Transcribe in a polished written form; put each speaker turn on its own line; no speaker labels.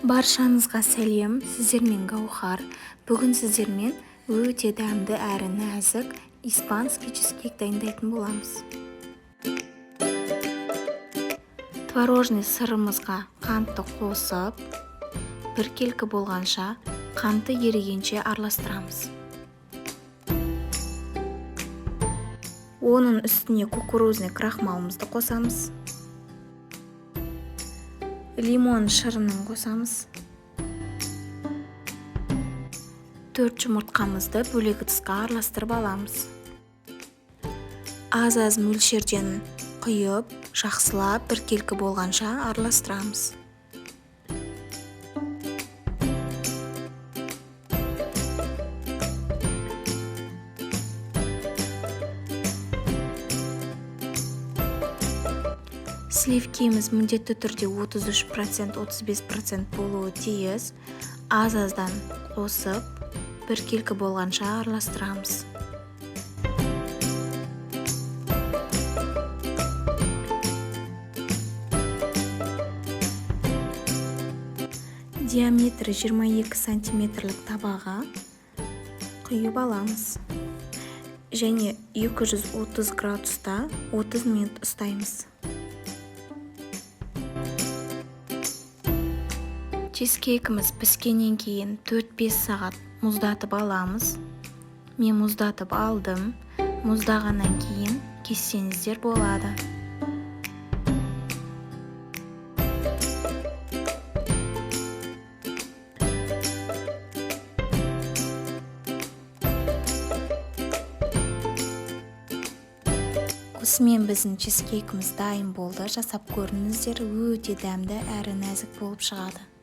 Баршаңызға сәлем, сіздермен Гаухар. Бүгін сіздермен өте дәмді әрі нәзік испанский чизкейк дайындайтын боламыз. Творожный сырымызға қантты қосып, біркелкі болғанша, қанты ерігенше араластырамыз. Оның үстіне кукурузный крахмалымызды қосамыз. Лимон шырынын қосамыз. 4 жұмыртқамызды бөлек ыдысқа араластырып аламыз. Аз-аз мөлшерден құйып, жақсылап біркелкі болғанша араластырамыз. Сливкеміз міндетті түрде 33%-35% болуы тиіс. Аз-аздан қосып, біркелкі болғанша араластырамыз. Диаметрі 22 сантиметрлік табаға құйып аламыз. Және 230 градуста 30 минут ұстаймыз. Чизкейкіміз піскеннен кейін 4-5 сағат мұздатып аламыз. Мен мұздатып алдым. Мұздағаннан кейін кессеңіздер болады. Осымен біздің чизкейкіміз дайын болды. Жасап көріңіздер, өте дәмді әрі нәзік болып шығады.